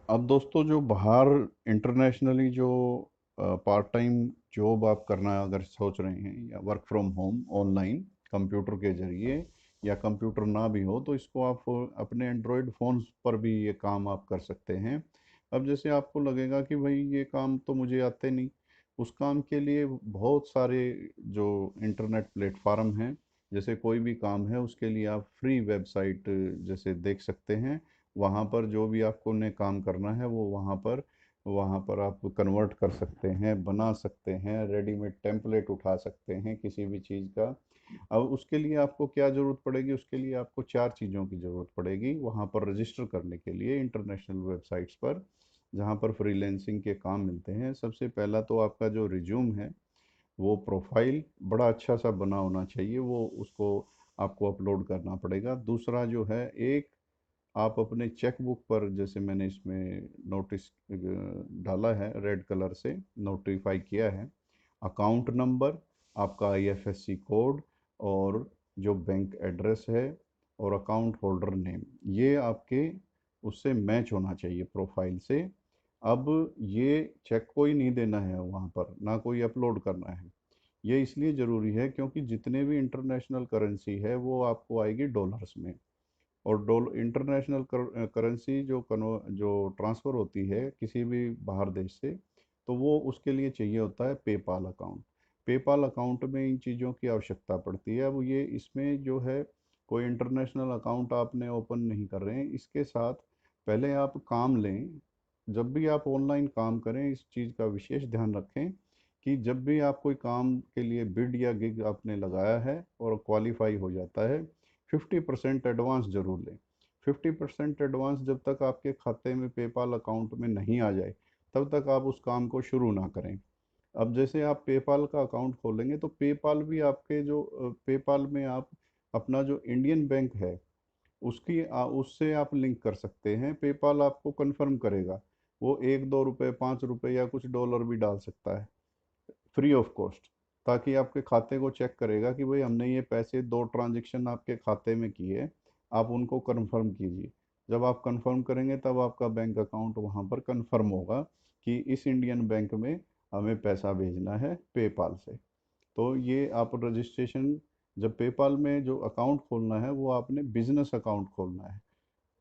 Speaker 1: अब दोस्तों, जो बाहर इंटरनेशनली जो पार्ट टाइम जॉब आप करना अगर सोच रहे हैं, या work from home online computer के ज़रिए, या कंप्यूटर ना भी हो तो इसको आप अपने एंड्रॉयड फ़ोन्स पर भी ये काम आप कर सकते हैं। अब जैसे आपको लगेगा कि भाई ये काम तो मुझे आते नहीं, उस काम के लिए बहुत सारे जो इंटरनेट प्लेटफार्म हैं, जैसे कोई भी काम है उसके लिए आप फ्री वेबसाइट जैसे देख सकते हैं। वहाँ पर जो भी आपको ने काम करना है वो वहाँ पर आप कन्वर्ट कर सकते हैं, बना सकते हैं, रेडीमेड टेम्पलेट उठा सकते हैं किसी भी चीज़ का। अब उसके लिए आपको क्या ज़रूरत पड़ेगी? उसके लिए आपको चार चीज़ों की ज़रूरत पड़ेगी वहाँ पर रजिस्टर करने के लिए इंटरनेशनल वेबसाइट्स पर, जहाँ पर फ्रीलैंसिंग के काम मिलते हैं। सबसे पहला तो आपका जो रिज्यूम है, वो प्रोफाइल बड़ा अच्छा सा बना होना चाहिए, वो उसको आपको अपलोड करना पड़ेगा। दूसरा जो है, एक आप अपने चेक बुक पर, जैसे मैंने इसमें नोटिस डाला है, रेड कलर से नोटिफाई किया है, अकाउंट नंबर, आपका आईएफएससी कोड, और जो बैंक एड्रेस है, और अकाउंट होल्डर नेम, ये आपके उससे मैच होना चाहिए प्रोफाइल से। अब ये चेक कोई नहीं देना है वहाँ पर, ना कोई अपलोड करना है। ये इसलिए ज़रूरी है क्योंकि जितने भी इंटरनेशनल करेंसी है वो आपको आएगी डॉलर्स में, और इंटरनेशनल करेंसी जो ट्रांसफ़र होती है किसी भी बाहर देश से, तो वो उसके लिए चाहिए होता है पेपाल अकाउंट। पेपाल अकाउंट में इन चीज़ों की आवश्यकता पड़ती है। अब ये इसमें जो है, कोई इंटरनेशनल अकाउंट आपने ओपन नहीं कर रहे हैं, इसके साथ पहले आप काम लें। जब भी आप ऑनलाइन काम करें, इस चीज़ का विशेष ध्यान रखें कि जब भी आप कोई काम के लिए बिड या गिग आपने लगाया है और क्वालिफाई हो जाता है, 50% एडवांस ज़रूर लें। 50% एडवांस जब तक आपके खाते में पेपाल अकाउंट में नहीं आ जाए, तब तक आप उस काम को शुरू ना करें। अब जैसे आप पेपाल का अकाउंट खोलेंगे तो पेपाल भी आपके जो पेपाल में आप अपना जो इंडियन बैंक है उससे आप लिंक कर सकते हैं। पेपाल आपको कंफर्म करेगा, वो 1-2 रुपये, 5 रुपये या कुछ डॉलर भी डाल सकता है फ्री ऑफ कॉस्ट, ताकि आपके खाते को चेक करेगा कि भाई हमने ये पैसे 2 ट्रांजेक्शन आपके खाते में किए, आप उनको कंफर्म कीजिए। जब आप कंफर्म करेंगे तब आपका बैंक अकाउंट वहाँ पर कंफर्म होगा कि इस इंडियन बैंक में हमें पैसा भेजना है पेपाल से। तो ये आप रजिस्ट्रेशन, जब पेपाल में जो अकाउंट खोलना है वो आपने बिजनेस अकाउंट खोलना है,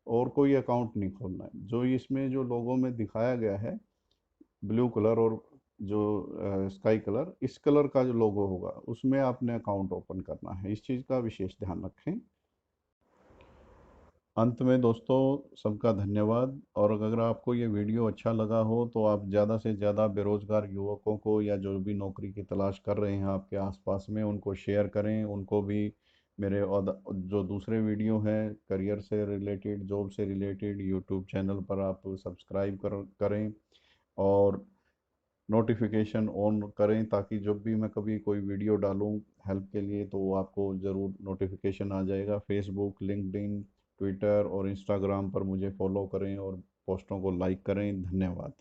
Speaker 1: और कोई अकाउंट नहीं खोलना है। जो इसमें जो लोगों में दिखाया गया है, ब्लू कलर और जो स्काई कलर, इस कलर का जो लोगो होगा उसमें आपने अकाउंट ओपन करना है। इस चीज़ का विशेष ध्यान रखें। अंत में दोस्तों, सबका धन्यवाद। और अगर आपको ये वीडियो अच्छा लगा हो तो आप ज़्यादा से ज़्यादा बेरोज़गार युवकों को, या जो भी नौकरी की तलाश कर रहे हैं आपके आसपास में, उनको शेयर करें। उनको भी मेरे जो दूसरे वीडियो हैं करियर से रिलेटेड, जॉब से रिलेटेड, यूट्यूब चैनल पर आप सब्सक्राइब करें, और नोटिफिकेशन ऑन करें, ताकि जब भी मैं कभी कोई वीडियो डालूं हेल्प के लिए तो वो आपको ज़रूर नोटिफिकेशन आ जाएगा। फेसबुक, लिंक्डइन, ट्विटर और इंस्टाग्राम पर मुझे फॉलो करें और पोस्टों को लाइक करें। धन्यवाद।